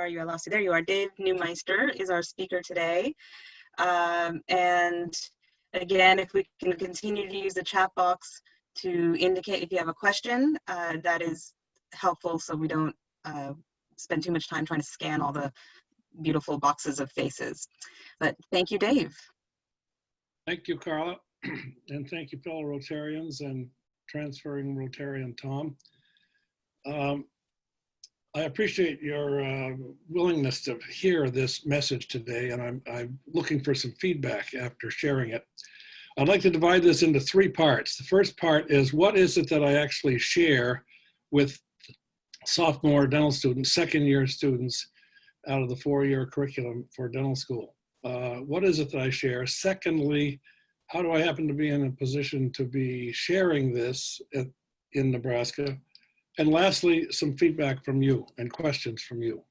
I lost you. There you are. Dave Neumeister is our speaker today. And again, if we can continue to use the chat box to indicate if you have a question, that is helpful so we don't spend too much time trying to scan all the beautiful boxes of faces. But thank you, Dave. Thank you, Carla. And thank you, fellow Rotarians and transferring Rotarian Tom. I appreciate your willingness to hear this message today, and I'm looking for some feedback after sharing it. I'd like to divide this into 3 parts. The first part is, what is it that I actually share with sophomore dental students, second-year students out of the 4-year curriculum for dental school? What is it that I share? Secondly, how do I happen to be in a position to be sharing this in Nebraska? And lastly, some feedback from you and questions from you.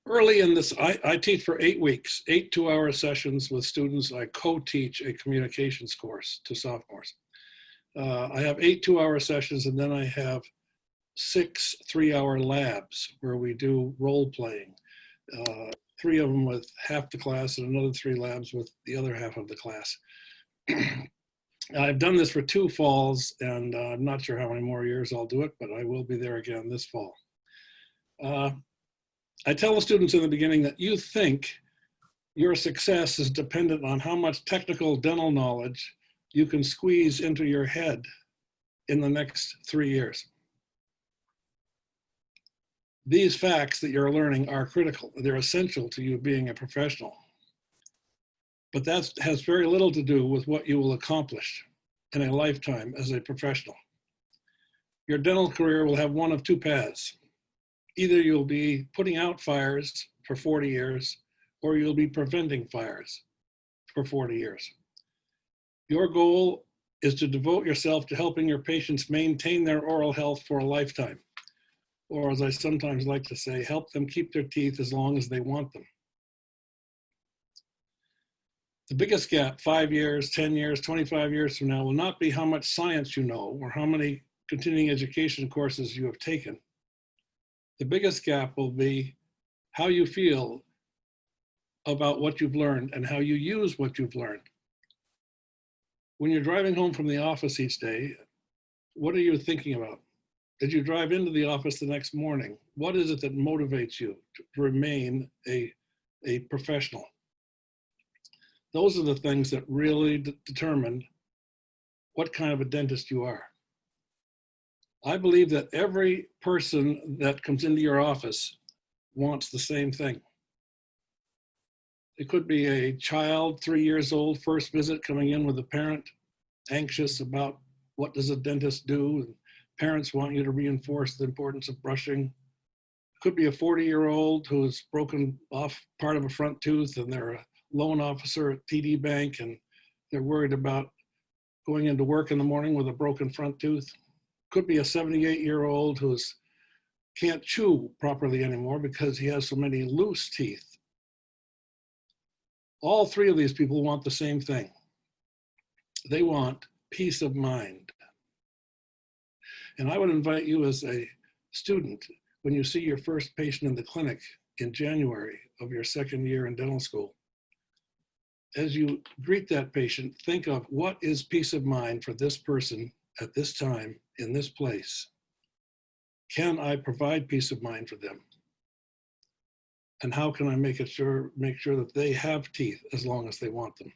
Early in this, I teach for 8 weeks, 8 2-hour sessions with students. I co-teach a communications course to sophomores. I have 8 2-hour sessions, and then I have 6 3-hour labs where we do role playing. 3 of them with half the class and another 3 labs with the other half of the class. I've done this for 2 falls, and I'm not sure how many more years I'll do it, but I will be there again this fall. I tell the students in the beginning that you think your success is dependent on how much technical dental knowledge you can squeeze into your head in the next 3 years. These facts that you're learning are critical. They're essential to you being a professional. But that has very little to do with what you will accomplish in a lifetime as a professional. Your dental career will have one of 2 paths. Either you'll be putting out fires for 40 years, or you'll be preventing fires for 40 years. Your goal is to devote yourself to helping your patients maintain their oral health for a lifetime. Or, as I sometimes like to say, help them keep their teeth as long as they want them. The biggest gap 5 years, 10 years, 25 years from now will not be how much science you know or how many continuing education courses you have taken. The biggest gap will be how you feel about what you've learned and how you use what you've learned. When you're driving home from the office each day, what are you thinking about? As you drive into the office the next morning, what is it that motivates you to remain a professional? Those are the things that really determine what kind of a dentist you are. I believe that every person that comes into your office wants the same thing. It could be a child, 3 years old, first visit, coming in with a parent, anxious about what does a dentist do, and parents want you to reinforce the importance of brushing. It could be a 40-year-old who has broken off part of a front tooth, and they're a loan officer at TD Bank, and they're worried about going into work in the morning with a broken front tooth. Could be a 78-year-old who can't chew properly anymore because he has so many loose teeth. All 3 of these people want the same thing. They want peace of mind. And I would invite you as a student, when you see your first patient in the clinic in January of your 2nd year in dental school, as you greet that patient, think of what is peace of mind for this person at this time, in this place. Can I provide peace of mind for them? And how can I make sure that they have teeth as long as they want them?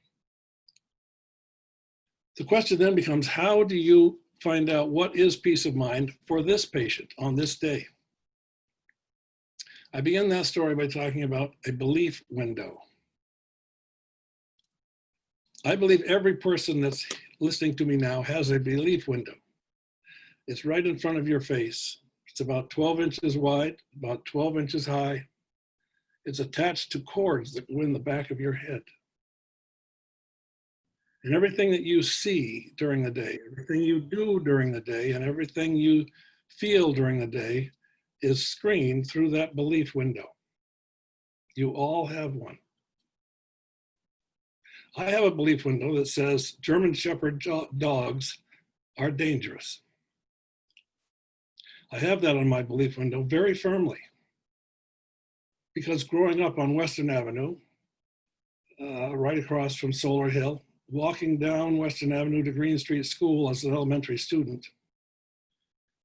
The question then becomes, how do you find out what is peace of mind for this patient on this day? I begin that story by talking about a belief window. I believe every person that's listening to me now has a belief window. It's right in front of your face. It's about 12 inches wide, about 12 inches high. It's attached to cords that go in the back of your head. And everything that you see during the day, everything you do during the day, and everything you feel during the day is screened through that belief window. You all have one. I have a belief window that says German Shepherd dogs are dangerous. I have that on my belief window very firmly, because growing up on Western Avenue, right across from Solar Hill, walking down Western Avenue to Green Street School as an elementary student,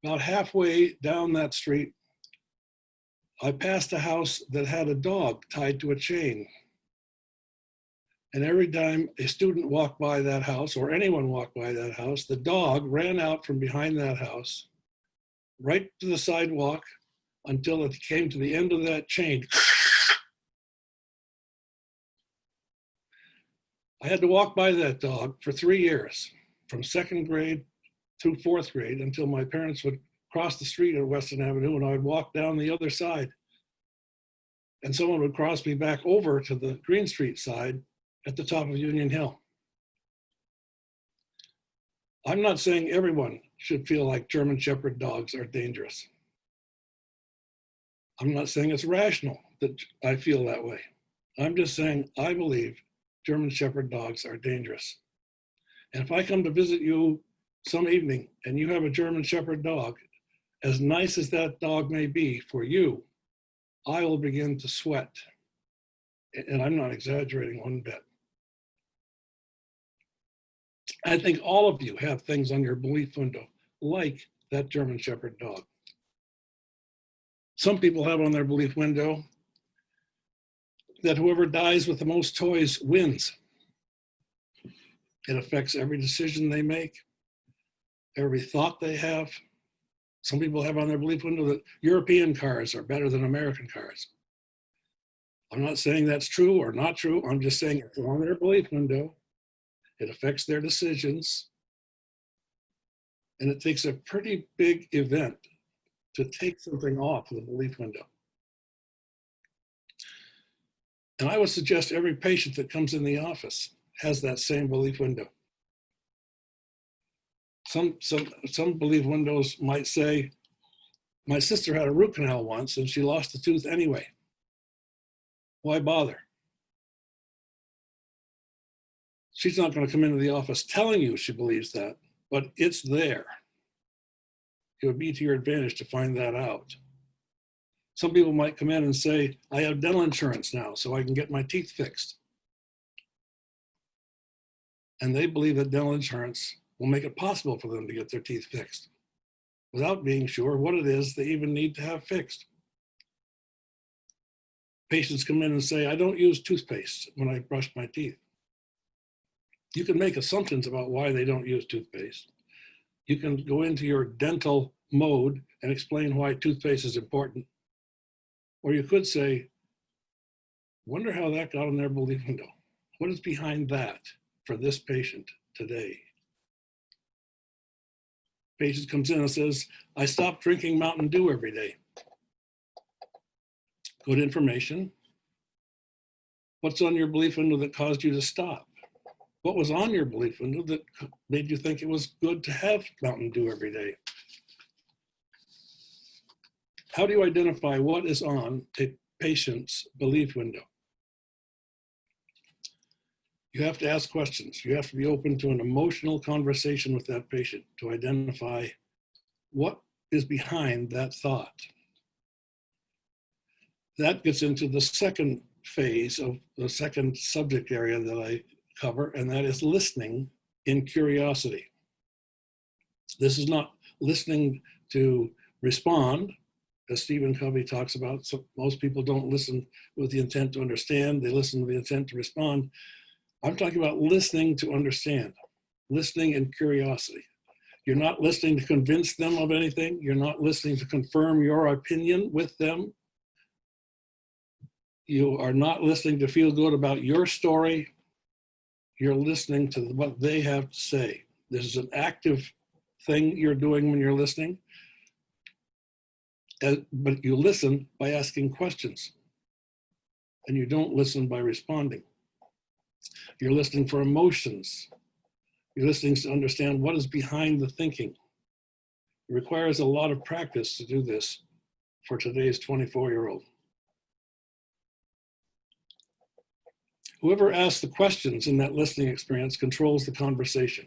about halfway down that street, I passed a house that had a dog tied to a chain. And every time a student walked by that house, or anyone walked by that house, the dog ran out from behind that house, right to the sidewalk, until it came to the end of that chain. I had to walk by that dog for 3 years, from second grade through fourth grade, until my parents would cross the street at Western Avenue and I would walk down the other side. And someone would cross me back over to the Green Street side at the top of Union Hill. I'm not saying everyone should feel like German Shepherd dogs are dangerous. I'm not saying it's rational that I feel that way. I'm just saying I believe German Shepherd dogs are dangerous. And if I come to visit you some evening and you have a German Shepherd dog, as nice as that dog may be for you, I will begin to sweat. And I'm not exaggerating one bit. I think all of you have things on your belief window, like that German Shepherd dog. Some people have on their belief window that whoever dies with the most toys wins. It affects every decision they make, every thought they have. Some people have on their belief window that European cars are better than American cars. I'm not saying that's true or not true. I'm just saying it's on their belief window. It affects their decisions. And it takes a pretty big event to take something off the belief window. And I would suggest every patient that comes in the office has that same belief window. Some belief windows might say, my sister had a root canal once and she lost a tooth anyway. Why bother? She's not going to come into the office telling you she believes that, but it's there. It would be to your advantage to find that out. Some people might come in and say, I have dental insurance now, so I can get my teeth fixed. And they believe that dental insurance will make it possible for them to get their teeth fixed without being sure what it is they even need to have fixed. Patients come in and say, I don't use toothpaste when I brush my teeth. You can make assumptions about why they don't use toothpaste. You can go into your dental mode and explain why toothpaste is important. Or you could say, wonder how that got on their belief window. What is behind that for this patient today? Patient comes in and says, I stopped drinking Mountain Dew every day. Good information. What's on your belief window that caused you to stop? What was on your belief window that made you think it was good to have Mountain Dew every day? How do you identify what is on a patient's belief window? You have to ask questions. You have to be open to an emotional conversation with that patient to identify what is behind that thought. That gets into the second phase of the second subject area that I cover, and that is listening in curiosity. This is not listening to respond, as Stephen Covey talks about. So most people don't listen with the intent to understand, they listen with the intent to respond. I'm talking about listening to understand, listening in curiosity. You're not listening to convince them of anything. You're not listening to confirm your opinion with them. You are not listening to feel good about your story. You're listening to what they have to say. This is an active thing you're doing when you're listening. But you listen by asking questions. And you don't listen by responding. You're listening for emotions. You're listening to understand what is behind the thinking. It requires a lot of practice to do this for today's 24-year-old. Whoever asks the questions in that listening experience controls the conversation.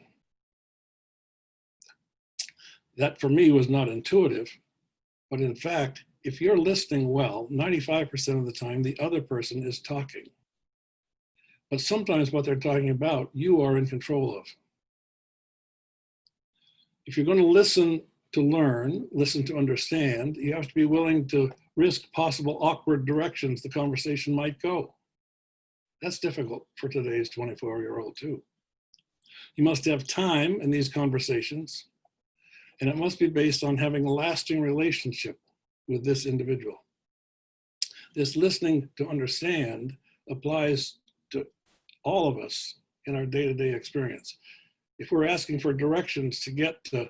That for me was not intuitive, But in fact, if you're listening well, 95% of the time, the other person is talking. But sometimes what they're talking about, you are in control of. If you're going to listen to learn, listen to understand, you have to be willing to risk possible awkward directions the conversation might go. That's difficult for today's 24-year-old too. You must have time in these conversations, and it must be based on having a lasting relationship with this individual. This listening to understand applies to all of us in our day-to-day experience. If we're asking for directions to get to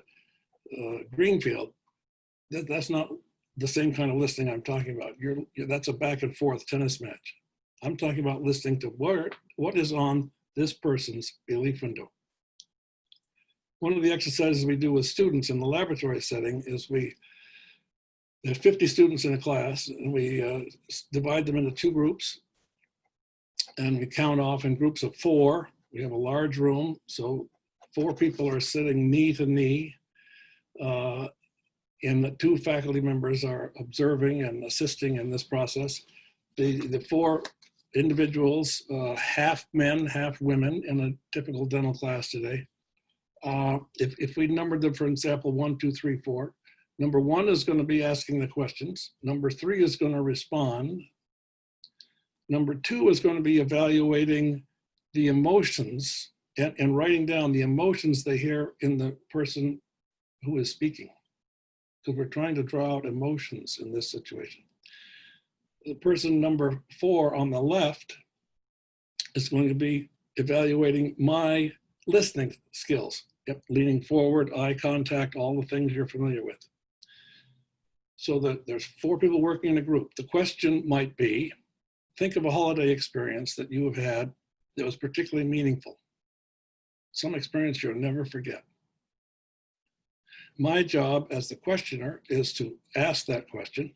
Greenfield, that's not the same kind of listening I'm talking about. That's a back and forth tennis match. I'm talking about listening to what is on this person's belief window. One of the exercises we do with students in the laboratory setting is we have 50 students in a class, and we divide them into 2 groups, and we count off in groups of 4. We have a large room, so 4 people are sitting knee to knee, and the 2 faculty members are observing and assisting in this process. The 4 individuals, half men, half women in a typical dental class today. If we numbered them, for example, 1, 2, 3, 4, number 1 is going to be asking the questions. Number 3 is going to respond. Number 2 is going to be evaluating the emotions and writing down the emotions they hear in the person who is speaking. Because we're trying to draw out emotions in this situation. The person number 4 on the left is going to be evaluating my listening skills. Yep, leaning forward, eye contact, all the things you're familiar with. So that there's 4 people working in a group. The question might be, think of a holiday experience that you have had that was particularly meaningful. Some experience you'll never forget. My job as the questioner is to ask that question,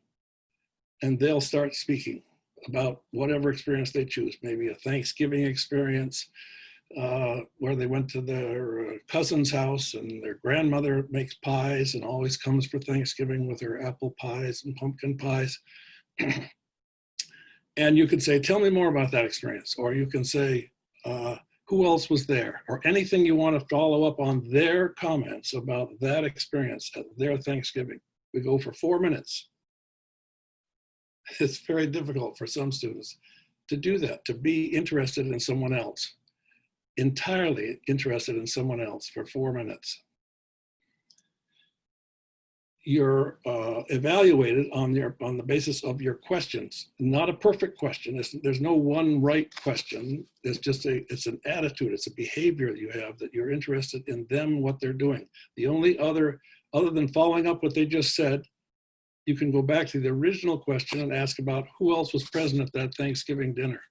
and they'll start speaking about whatever experience they choose. Maybe a Thanksgiving experience, where they went to their cousin's house and their grandmother makes pies and always comes for Thanksgiving with her apple pies and pumpkin pies. And you can say, tell me more about that experience. Or you can say, who else was there? Or anything you want to follow up on their comments about that experience at their Thanksgiving. We go for 4 minutes. It's very difficult for some students to do that, to be interested in someone else. Entirely interested in someone else for 4 minutes. You're evaluated on the basis of your questions. Not a perfect question. There's no one right question. It's just it's an attitude. It's a behavior that you have, that you're interested in them, what they're doing. The only other than following up what they just said, you can go back to the original question and ask about who else was present at that Thanksgiving dinner.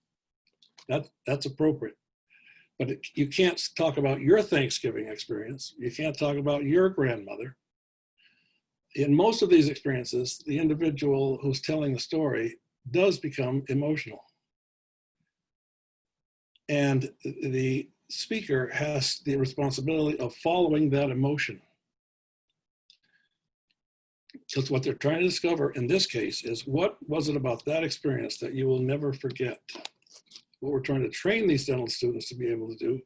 That's appropriate. But you can't talk about your Thanksgiving experience. You can't talk about your grandmother. In most of these experiences, the individual who's telling the story does become emotional. And the speaker has the responsibility of following that emotion. Because what they're trying to discover in this case is, what was it about that experience that you will never forget? What we're trying to train these dental students to be able to do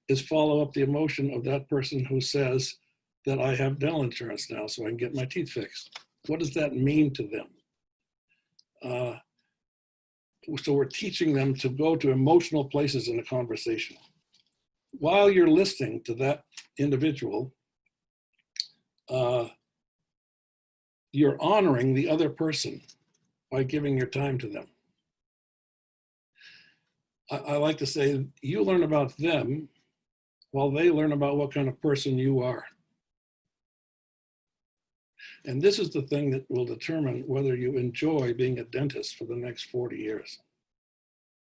is follow up the emotion of that person who says that I have dental insurance now so I can get my teeth fixed. What does that mean to them? So we're teaching them to go to emotional places in a conversation. While you're listening to that individual, you're honoring the other person by giving your time to them. I like to say, you learn about them while they learn about what kind of person you are. And this is the thing that will determine whether you enjoy being a dentist for the next 40 years.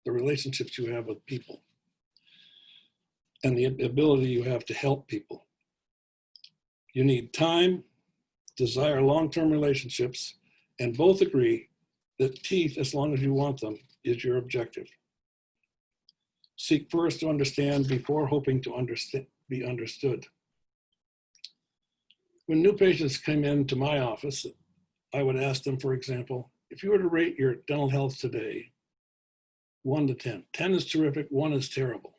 The relationships you have with people and the ability you have to help people. You need time, desire long-term relationships, and both agree that teeth, as long as you want them, is your objective. Seek first to understand before hoping to be understood. When new patients come into my office, I would ask them, for example, if you were to rate your dental health today, 1 to 10. 10 is terrific, 1 is terrible.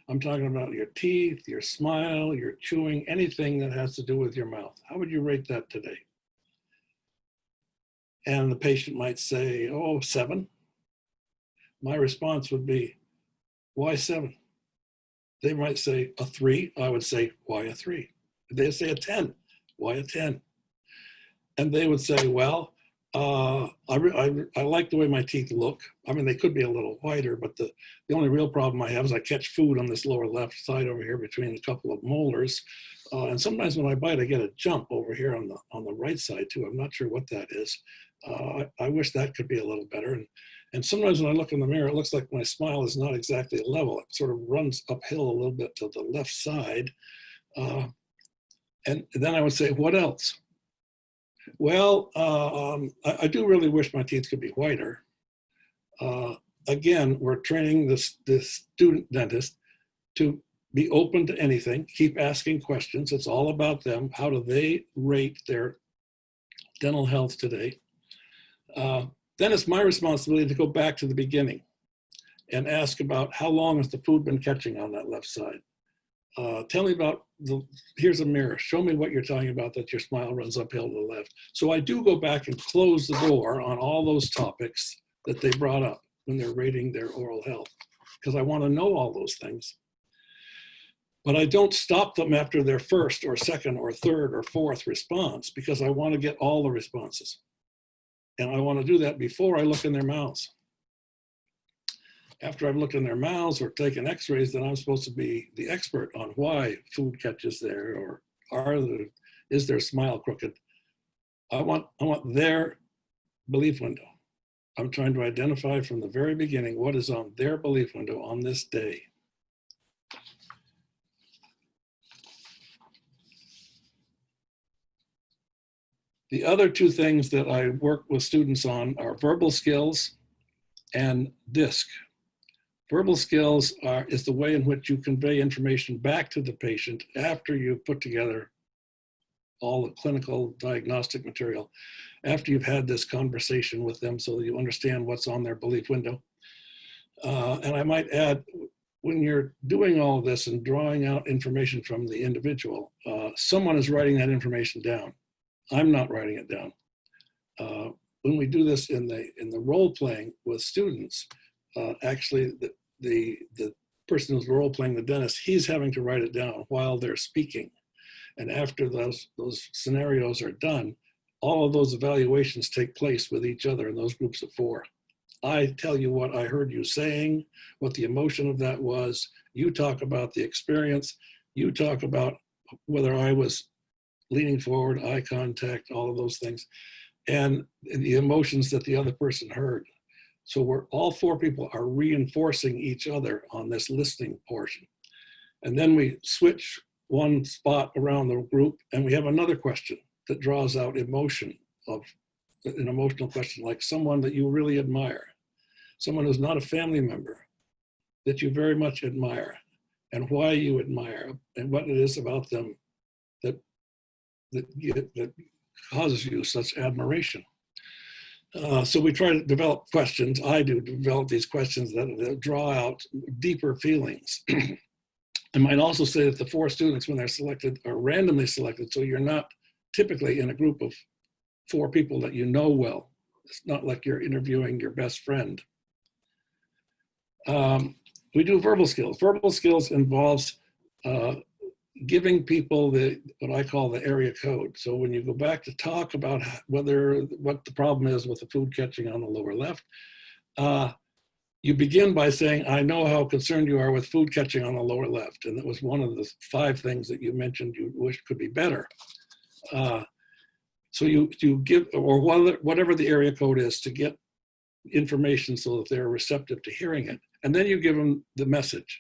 I'm talking about your teeth, your smile, your chewing, anything that has to do with your mouth. How would you rate that today? And the patient might say, oh, 7. My response would be, why 7? They might say a 3. I would say, why a 3? They'd say a 10. Why a 10? And they would say, well, I like the way my teeth look. I mean, they could be a little whiter, but the only real problem I have is I catch food on this lower left side over here between a couple of molars. And sometimes when I bite, I get a jump over here on the right side too. I'm not sure what that is. I wish that could be a little better. And sometimes when I look in the mirror, it looks like my smile is not exactly level. It sort of runs uphill a little bit to the left side. And then I would say, what else? Well, I do really wish my teeth could be whiter. Again, we're training this student dentist to be open to anything, keep asking questions. It's all about them. How do they rate their dental health today? Then it's my responsibility to go back to the beginning and ask about how long has the food been catching on that left side? Tell me about here's a mirror. Show me what you're talking about that your smile runs uphill to the left. So I do go back and close the door on all those topics that they brought up when they're rating their oral health, because I want to know all those things. But I don't stop them after their first or second or third or fourth response, because I want to get all the responses. And I want to do that before I look in their mouths. After I've looked in their mouths or taken x-rays, then I'm supposed to be the expert on why food catches there, or is their smile crooked. I want their belief window. I'm trying to identify from the very beginning what is on their belief window on this day. The other two things that I work with students on are verbal skills and DISC. Verbal skills is the way in which you convey information back to the patient after you've put together all the clinical diagnostic material, after you've had this conversation with them so that you understand what's on their belief window. And I might add, when you're doing all of this and drawing out information from the individual, someone is writing that information down. I'm not writing it down. When we do this in the role playing with students, actually the person who's role playing the dentist, he's having to write it down while they're speaking. And after those scenarios are done, all of those evaluations take place with each other in those groups of 4. I tell you what I heard you saying, what the emotion of that was. You talk about the experience. You talk about whether I was leaning forward, eye contact, all of those things, and the emotions that the other person heard. So all 4 people are reinforcing each other on this listening portion. And then we switch one spot around the group and we have another question that draws out emotion, of an emotional question, like someone that you really admire, someone who's not a family member that you very much admire, and why you admire, and what it is about them that causes you such admiration. So we try to develop questions. I do develop these questions that draw out deeper feelings. I might also say that the 4 students, when they're selected, are randomly selected. So you're not typically in a group of 4 people that you know well. It's not like you're interviewing your best friend. We do verbal skills. Verbal skills involves giving people what I call the area code. So when you go back to talk about what the problem is with the food catching on the lower left, you begin by saying, I know how concerned you are with food catching on the lower left. And that was one of the 5 things that you mentioned you wish could be better. So you give, or whatever the area code is, to get information so that they're receptive to hearing it. And then you give them the message.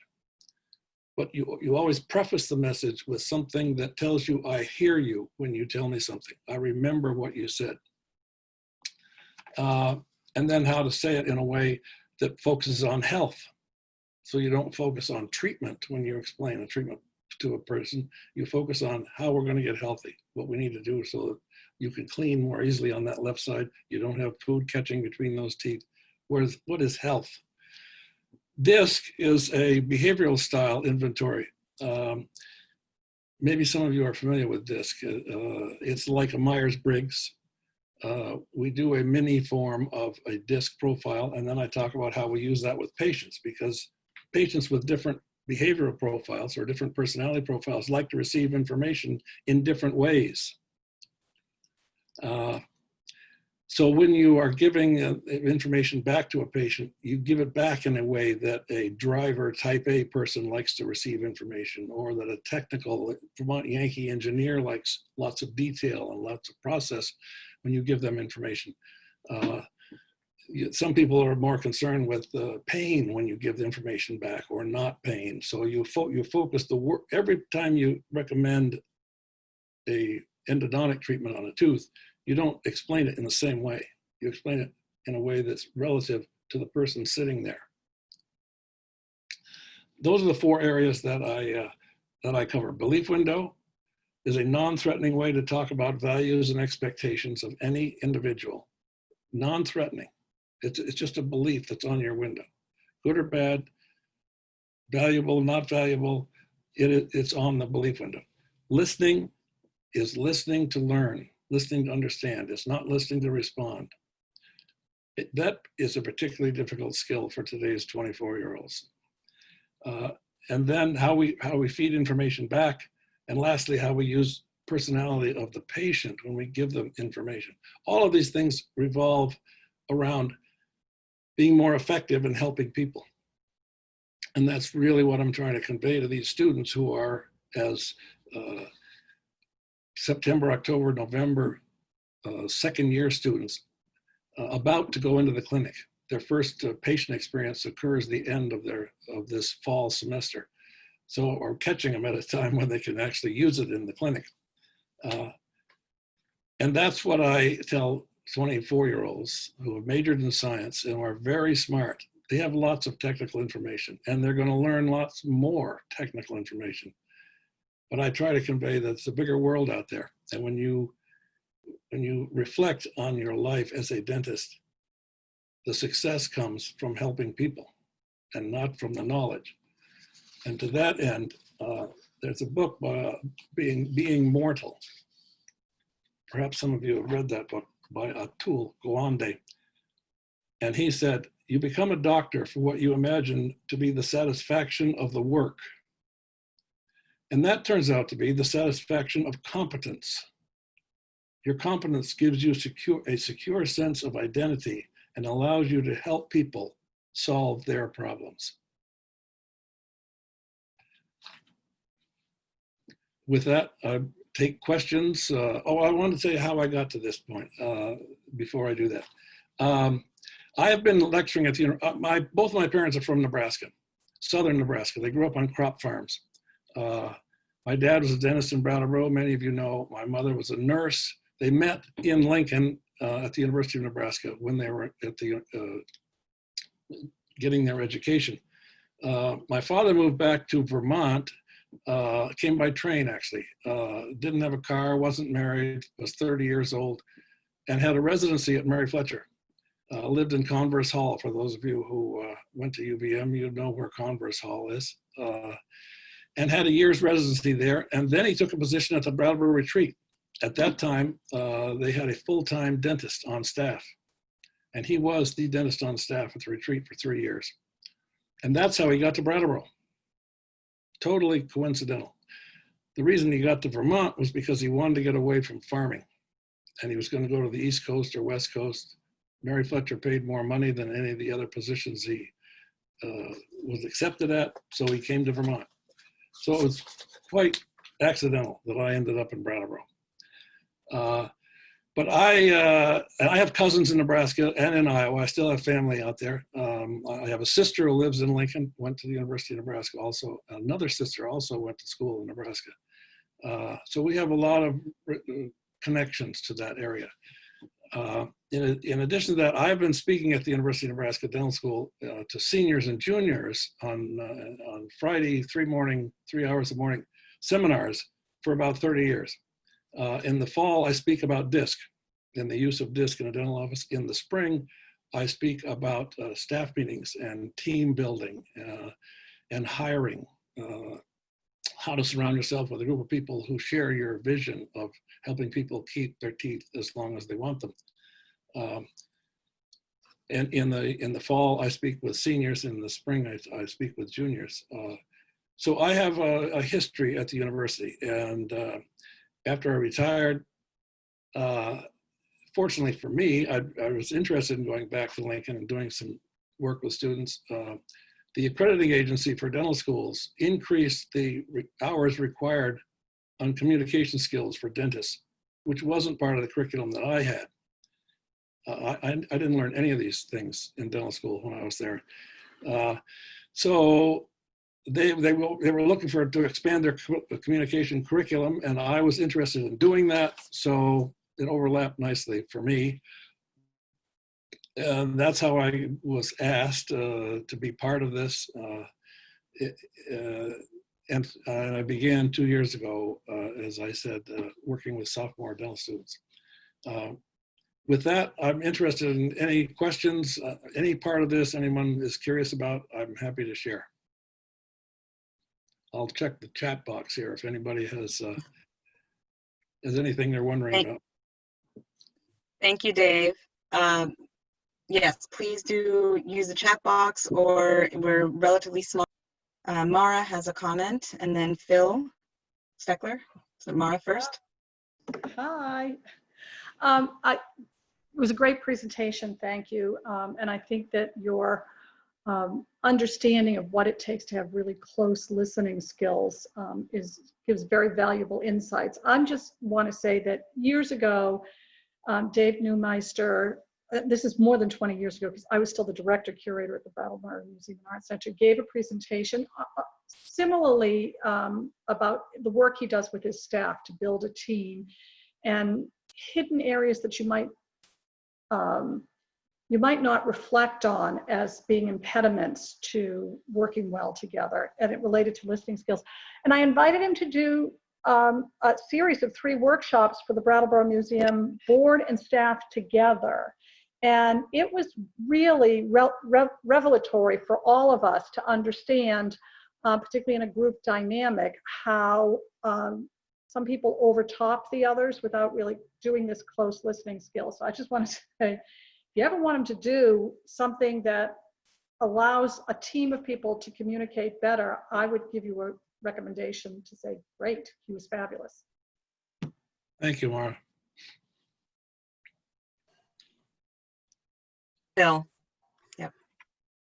But you always preface the message with something that tells you, I hear you when you tell me something. I remember what you said. And then how to say it in a way that focuses on health. So you don't focus on treatment when you explain a treatment to a person. You focus on how we're going to get healthy, what we need to do so that You can clean more easily on that left side. You don't have food catching between those teeth. Whereas, what is health? DISC is a behavioral style inventory. Maybe some of you are familiar with DISC. It's like a Myers-Briggs. We do a mini form of a DISC profile, and then I talk about how we use that with patients, because patients with different behavioral profiles or different personality profiles like to receive information in different ways. So when you are giving information back to a patient, you give it back in a way that a driver type A person likes to receive information, or that a technical Vermont Yankee engineer likes lots of detail and lots of process when you give them information. Some people are more concerned with pain when you give the information back, or not pain. So you focus the work every time you recommend a endodontic treatment on a tooth. You don't explain it in the same way. You explain it in a way that's relative to the person sitting there. Those are the 4 areas that I cover. Belief window is a non-threatening way to talk about values and expectations of any individual. Non-threatening. It's just a belief that's on your window. Good or bad, valuable, not valuable, it's on the belief window. Listening is listening to learn, listening to understand. It's not listening to respond. That is a particularly difficult skill for today's 24-year-olds. And then how we feed information back. And lastly, how we use personality of the patient when we give them information. All of these things revolve around being more effective in helping people. And that's really what I'm trying to convey to these students who are, as September, October, November, second-year students about to go into the clinic. Their first patient experience occurs the end of this fall semester. So, or catching them at a time when they can actually use it in the clinic. And that's what I tell 24-year-olds who have majored in science and are very smart. They have lots of technical information, and they're going to learn lots more technical information. But I try to convey that it's a bigger world out there. And when you reflect on your life as a dentist, the success comes from helping people and not from the knowledge. And to that end, there's a book by Being Mortal. Perhaps some of you have read that book by Atul Gawande. And he said, you become a doctor for what you imagine to be the satisfaction of the work. And that turns out to be the satisfaction of competence. Your competence gives you a secure sense of identity and allows you to help people solve their problems. With that, take questions. I wanted to say how I got to this point before I do that. I have been lecturing at the both my parents are from Nebraska, southern Nebraska. They grew up on crop farms. My dad was a dentist in Brattleboro. Many of you know. My mother was a nurse. They met in Lincoln at the University of Nebraska when they were at the getting their education. My father moved back to Vermont. Came by train, actually. Didn't have a car, wasn't married, was 30 years old, and had a residency at Mary Fletcher. Lived in Converse Hall. For those of you who went to UVM, you know where Converse Hall is. And had a year's residency there. And then he took a position at the Brattleboro Retreat. At that time, they had a full-time dentist on staff. And he was the dentist on staff at the retreat for 3 years. And that's how he got to Brattleboro. Totally coincidental. The reason he got to Vermont was because he wanted to get away from farming. And he was going to go to the East Coast or West Coast. Mary Fletcher paid more money than any of the other positions he was accepted at, so he came to Vermont. So it was quite accidental that I ended up in Brattleboro. But I have cousins in Nebraska and in Iowa. I still have family out there. I have a sister who lives in Lincoln, went to the University of Nebraska also. Another sister also went to school in Nebraska. So we have a lot of connections to that area. In addition to that, I've been speaking at the University of Nebraska Dental School to seniors and juniors on Friday, 3 hours a morning seminars for about 30 years. In the fall, I speak about DISC and the use of DISC in a dental office. In the spring, I speak about staff meetings and team building and hiring, how to surround yourself with a group of people who share your vision of helping people keep their teeth as long as they want them. And in the fall, I speak with seniors. In the spring, I speak with juniors. So I have a history at the university. And after I retired, fortunately for me, I was interested in going back to Lincoln and doing some work with students. The accrediting agency for dental schools increased the hours required on communication skills for dentists, which wasn't part of the curriculum that I had. I didn't learn any of these things in dental school when I was there. So they were looking to expand their communication curriculum, and I was interested in doing that. So it overlapped nicely for me. And that's how I was asked to be part of this. And I began 2 years ago, as I said, working with sophomore dental students. With that, I'm interested in any questions, any part of this anyone is curious about, I'm happy to share. I'll check the chat box here if anybody has anything they're wondering about. Thank you, Dave. Yes, please do use the chat box, or we're relatively small. Mara has a comment, and then Phil Steckler. So Mara first. Hi. It was a great presentation, thank you. And I think that your understanding of what it takes to have really close listening skills gives very valuable insights. I just want to say that years ago, Dave Neumeister, this is more than 20 years ago because I was still the director curator at the Brattleboro Museum and Art Center, gave a presentation similarly about the work he does with his staff to build a team and hidden areas that you might not reflect on as being impediments to working well together, and it related to listening skills. And I invited him to do a series of 3 workshops for the Brattleboro Museum board and staff together. And it was really revelatory for all of us to understand, particularly in a group dynamic, how some people overtop the others without really doing this close listening skill. So I just want to say, if you ever want them to do something that allows a team of people to communicate better, I would give you a recommendation to say, great, he was fabulous. Thank you, Mara. Phil. Yep.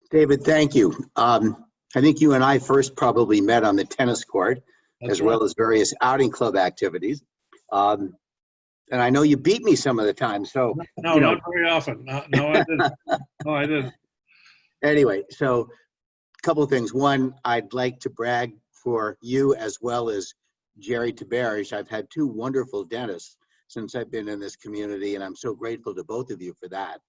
David, thank you. I think you and I first probably met on the tennis court, as well as various outing club activities. And I know you beat me some of the time, so. No, you know, not very often. No, I didn't. No, I didn't. Anyway, so a couple of things. One, I'd like to brag for you as well as Jerry Tabarish. I've had 2 wonderful dentists since I've been in this community, and I'm so grateful to both of you for that.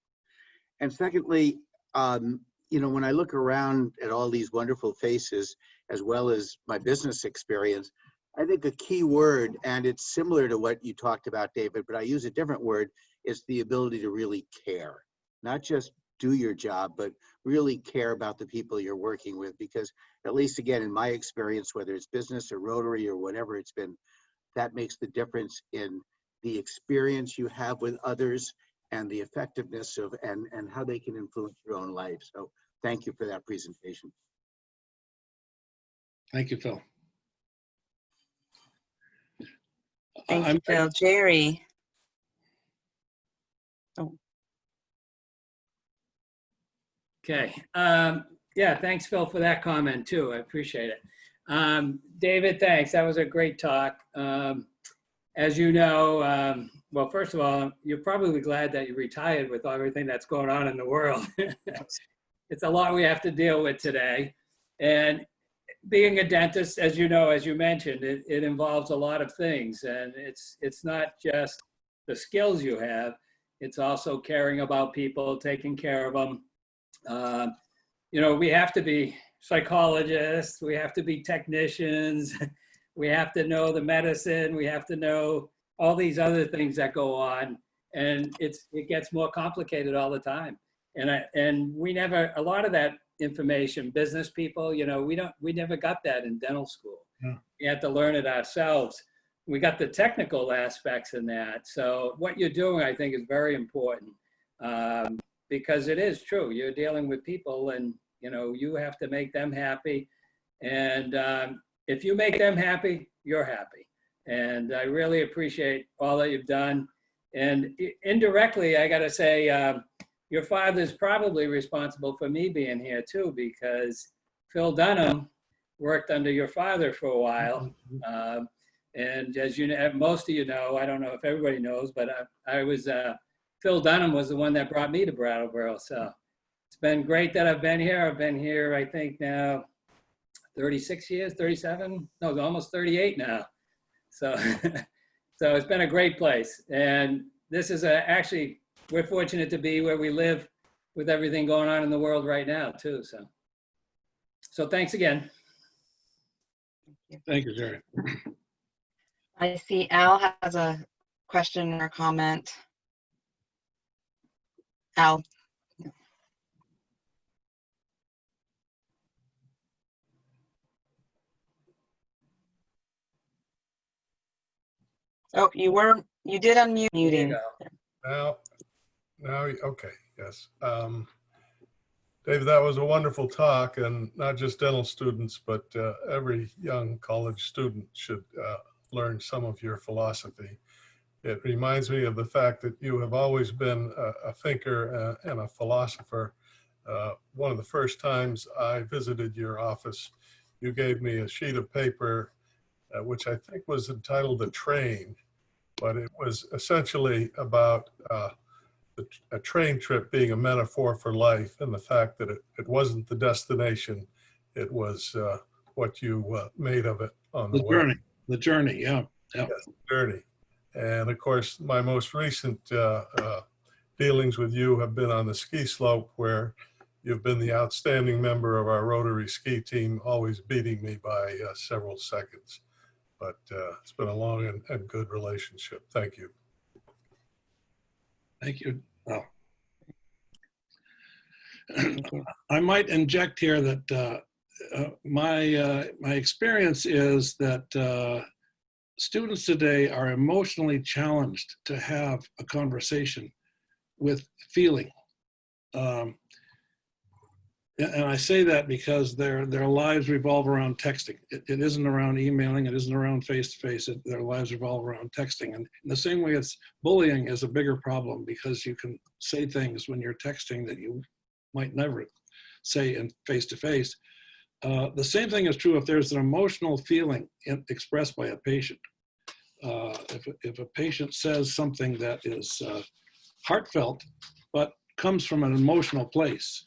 And secondly, you know, when I look around at all these wonderful faces, as well as my business experience, I think a key word, and it's similar to what you talked about, David, but I use a different word, is the ability to really care. Not just do your job, but really care about the people you're working with, because at least again, in my experience, whether it's business or Rotary or whatever it's been, that makes the difference in the experience you have with others and the effectiveness of and how they can influence your own life. So thank you for that presentation. Thank you, Phil. Thank you, Phil. Jerry. Oh. Okay. Yeah, thanks, Phil, for that comment too. I appreciate it. David, thanks. That was a great talk. As you know, well, first of all, you're probably glad that you retired with everything that's going on in the world. It's a lot we have to deal with today. And being a dentist, as you know, as you mentioned, it involves a lot of things. And it's not just the skills you have, it's also caring about people, taking care of them. You know, we have to be psychologists, we have to be technicians, we have to know the medicine, we have to know all these other things that go on, and it gets more complicated all the time. And we never, a lot of that information, business people, you know, we never got that in dental school. Yeah. We had to learn it ourselves. We got the technical aspects in that. So what you're doing, I think, is very important, because it is true. You're dealing with people, and you know, you have to make them happy. And if you make them happy, you're happy. And I really appreciate all that you've done. And indirectly, I got to say, your father's probably responsible for me being here too, because Phil Dunham worked under your father for a while. And as you know, most of you know, I don't know if everybody knows, but Phil Dunham was the one that brought me to Brattleboro. So it's been great that I've been here. I've been here, I think now 36 years, 37, no, almost 38 now. So, so it's been a great place. And this is actually, we're fortunate to be where we live with everything going on in the world right now too. So thanks again. Thank you, Jerry. I see Al has a question or comment. Al. Oh, you did unmute. Muting. Now, okay, yes. David, that was a wonderful talk, and not just dental students, but every young college student should learn some of your philosophy. It reminds me of the fact that you have always been a thinker and a philosopher. One of the first times I visited your office, you gave me a sheet of paper, which I think was entitled "A Train," but it was essentially about a train trip being a metaphor for life, and the fact that it wasn't the destination, it was what you made of it on the way. The journey, yeah. Yes, the journey. And of course, my most recent dealings with you have been on the ski slope, where you've been the outstanding member of our Rotary ski team, always beating me by several seconds. But it's been a long and good relationship. Thank you. Thank you. Well, I might inject here that my experience is that students today are emotionally challenged to have a conversation with feeling. And I say that because their lives revolve around texting. It isn't around emailing. It isn't around face-to-face. Their lives revolve around texting. And in the same way, bullying is a bigger problem, because you can say things when you're texting that you might never say in face-to-face. The same thing is true if there's an emotional feeling expressed by a patient. If a patient says something that is heartfelt, but comes from an emotional place,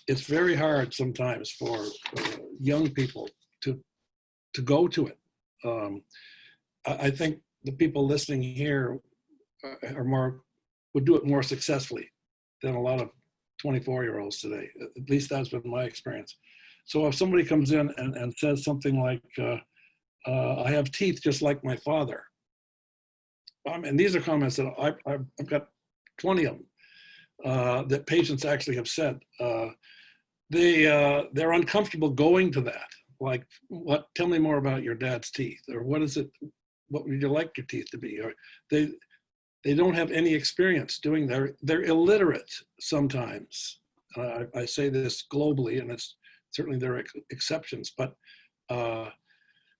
it's very hard sometimes for young people to go to it. I think the people listening here would do it more successfully than a lot of 24-year-olds today. At least that's been my experience. So if somebody comes in and says something like, I have teeth just like my father. And these are comments that I've got 20 of them. That patients actually have said. They're uncomfortable going to that. Like, tell me more about your dad's teeth, or what would you like your teeth to be? Or they don't have any experience doing that. They're illiterate sometimes. I say this globally, and it's certainly there are exceptions, but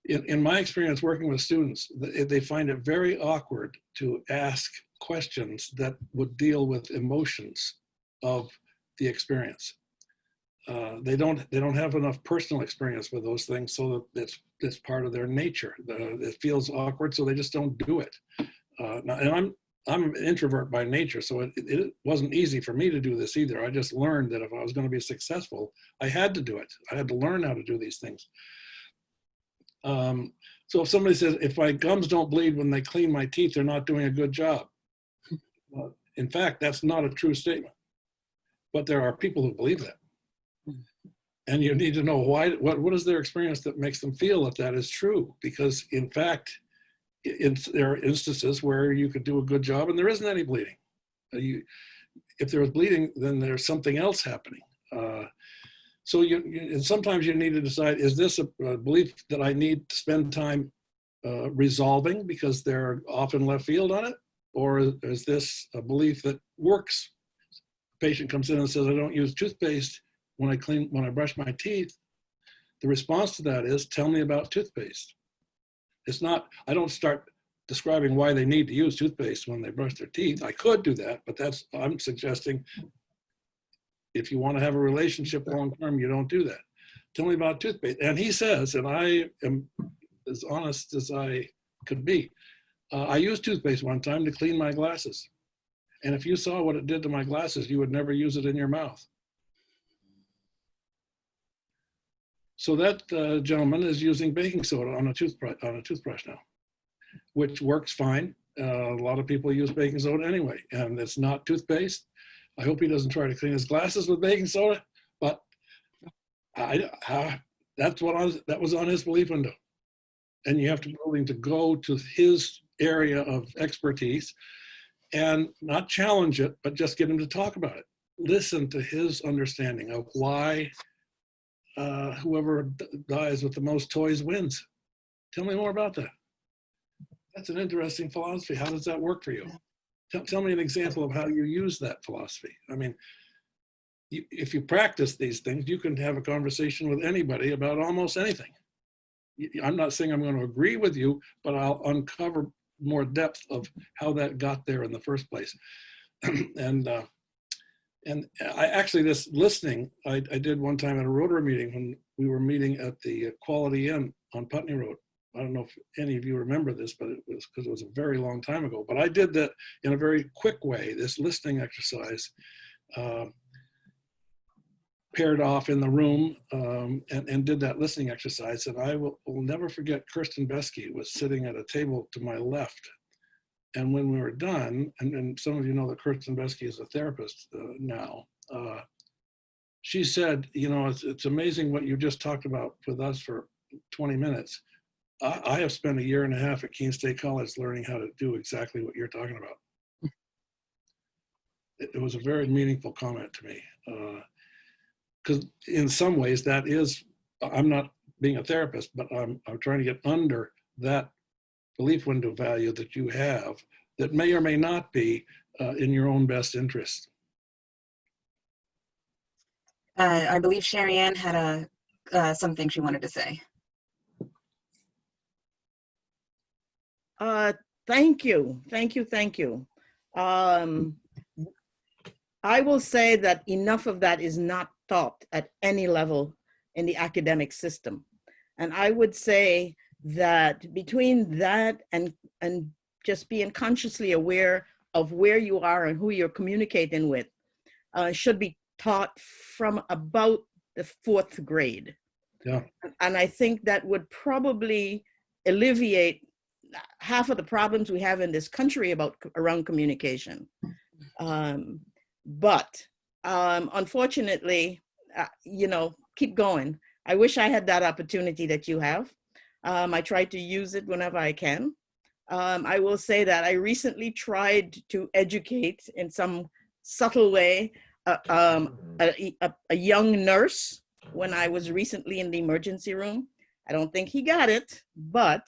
in my experience working with students, they find it very awkward to ask questions that would deal with emotions of the experience. They don't have enough personal experience with those things, so that it's part of their nature. It feels awkward, so they just don't do it. And I'm an introvert by nature, so it wasn't easy for me to do this either. I just learned that if I was going to be successful, I had to do it. I had to learn how to do these things. So if somebody says, if my gums don't bleed when they clean my teeth, they're not doing a good job. In fact, that's not a true statement, but there are people who believe that. And you need to know why. What is their experience that makes them feel that is true? Because in fact, there are instances where you could do a good job and there isn't any bleeding. If there was bleeding, then there's something else happening. So and sometimes you need to decide, is this a belief that I need to spend time resolving because they're often left field on it? Or is this a belief that works? The patient comes in and says, I don't use toothpaste when I brush my teeth. The response to that is, tell me about toothpaste. It's not, I don't start describing why they need to use toothpaste when they brush their teeth. I could do that, but I'm suggesting if you want to have a relationship long-term, you don't do that. Tell me about toothpaste. And he says, and I am as honest as I could be, I used toothpaste one time to clean my glasses. And if you saw what it did to my glasses, you would never use it in your mouth. So that gentleman is using baking soda on a toothbrush now, which works fine. A lot of people use baking soda anyway, and it's not toothpaste. I hope he doesn't try to clean his glasses with baking soda, but that was on his belief window. And you have to be willing to go to his area of expertise and not challenge it, but just get him to talk about it. Listen to his understanding of why whoever dies with the most toys wins. Tell me more about that. That's an interesting philosophy. How does that work for you? Tell me an example of how you use that philosophy. I mean, if you practice these things, you can have a conversation with anybody about almost anything. I'm not saying I'm going to agree with you, but I'll uncover more depth of how that got there in the first place. And I actually, this listening, I did one time at a Rotary meeting when we were meeting at the Quality Inn on Putney Road. I don't know if any of you remember this, but it was because it was a very long time ago. But I did that in a very quick way, this listening exercise, paired off in the room and did that listening exercise. And I will never forget Kirsten Besky was sitting at a table to my left. And when we were done, and some of you know that Kirsten Besky is a therapist now, she said, you know, it's amazing what you just talked about with us for 20 minutes. I have spent a year and a half at Keene State College learning how to do exactly what you're talking about. It was a very meaningful comment to me. Because in some ways that is, I'm not being a therapist, but I'm trying to get under that belief window value that you have that may or may not be in your own best interest. I believe Sherry Ann had something she wanted to say. Thank you. I will say that enough of that is not taught at any level in the academic system. And I would say that between that and just being consciously aware of where you are and who you're communicating with should be taught from about the 4th grade. Yeah. And I think that would probably alleviate half of the problems we have in this country around communication. But unfortunately, you know, keep going. I wish I had that opportunity that you have. I try to use it whenever I can. I will say that I recently tried to educate in some subtle way a young nurse when I was recently in the emergency room. I don't think he got it, but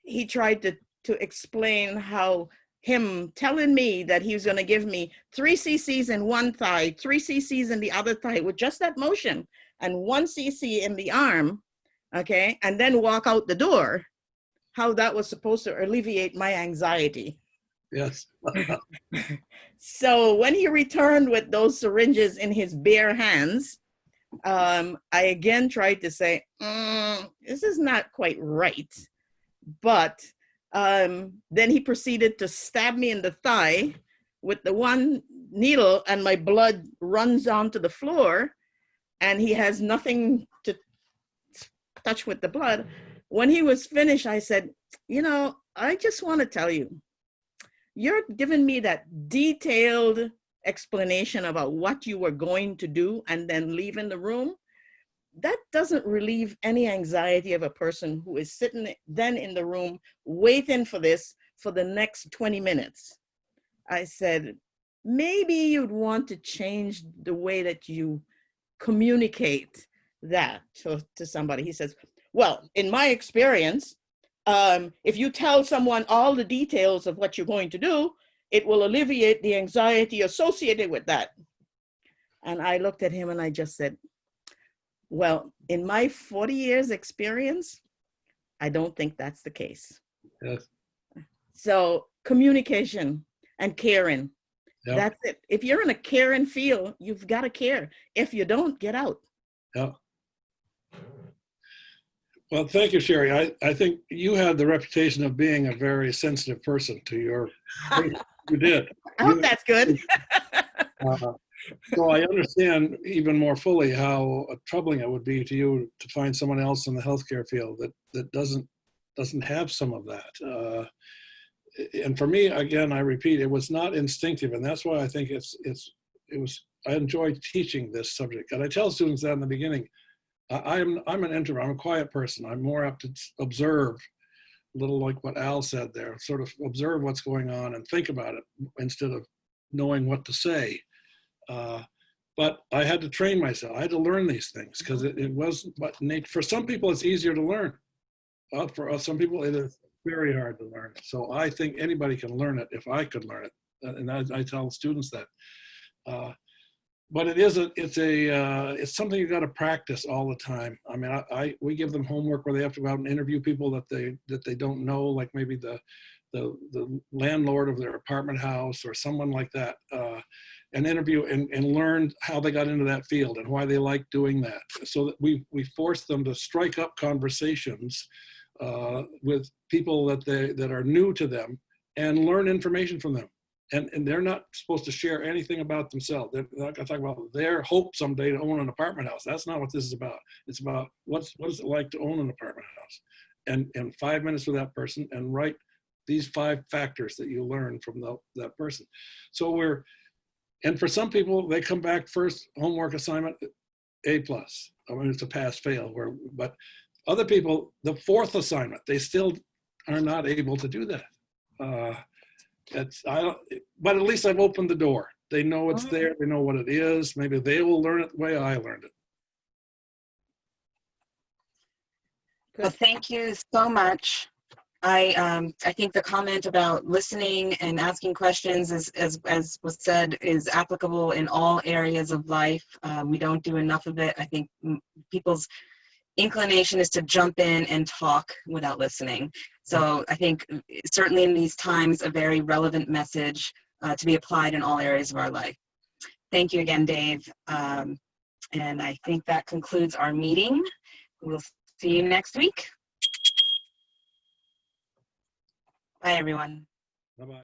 he tried to explain how him telling me that he was going to give me 3 cc's in one thigh, 3 cc's in the other thigh with just that motion, and 1 cc in the arm, okay, and then walk out the door, how that was supposed to alleviate my anxiety. Yes. So when he returned with those syringes in his bare hands, I again tried to say, this is not quite right. But then he proceeded to stab me in the thigh with the one needle, and my blood runs onto the floor, and he has nothing to touch with the blood. When he was finished, I said, you know, I just want to tell you, you're giving me that detailed explanation about what you were going to do and then leaving the room. that doesn't relieve any anxiety of a person who is sitting then in the room waiting for this for the next 20 minutes. I said, maybe you'd want to change the way that you communicate that to somebody. He says, well, in my experience, if you tell someone all the details of what you're going to do, it will alleviate the anxiety associated with that. And I looked at him and I just said, well, in my 40 years experience, I don't think that's the case. Yes. So communication and caring, Yep. that's it. If you're in a caring field, you've got to care. If you don't, get out. Yeah. Well, thank you, Sherry. I think you had the reputation of being a very sensitive person to your, you did. I hope that's good. So I understand even more fully how troubling it would be to you to find someone else in the healthcare field that doesn't have some of that. And for me, again, I repeat, it was not instinctive, and that's why I think I enjoyed teaching this subject. And I tell students that in the beginning, I'm an introvert. I'm a quiet person. I'm more apt to observe, a little like what Al said there, sort of observe what's going on and think about it instead of knowing what to say. But I had to train myself. I had to learn these things because it wasn't, but for some people, it's easier to learn. For some people, it is very hard to learn. So I think anybody can learn it if I could learn it. And I tell students that. But it's something you got to practice all the time. I mean, we give them homework where they have to go out and interview people that they don't know, like maybe the landlord of their apartment house or someone like that, and interview and learn how they got into that field and why they like doing that. So that we force them to strike up conversations with people that are new to them and learn information from them. And they're not supposed to share anything about themselves. They're not going to talk about their hope someday to own an apartment house. That's not what this is about. It's about what is it like to own an apartment house, and 5 minutes with that person and write these 5 factors that you learn from that person. So and for some people, they come back first homework assignment, A+. I mean, it's a pass-fail. But other people, the 4th assignment, they still are not able to do that. But at least I've opened the door. They know it's there. They know what it is. Maybe they will learn it the way I learned it. Well, thank you so much. I think the comment about listening and asking questions, as was said, is applicable in all areas of life. We don't do enough of it. I think people's inclination is to jump in and talk without listening. So I think certainly in these times, a very relevant message to be applied in all areas of our life. Thank you again, Dave. And I think that concludes our meeting. We'll see you next week. Bye, everyone. Bye-bye.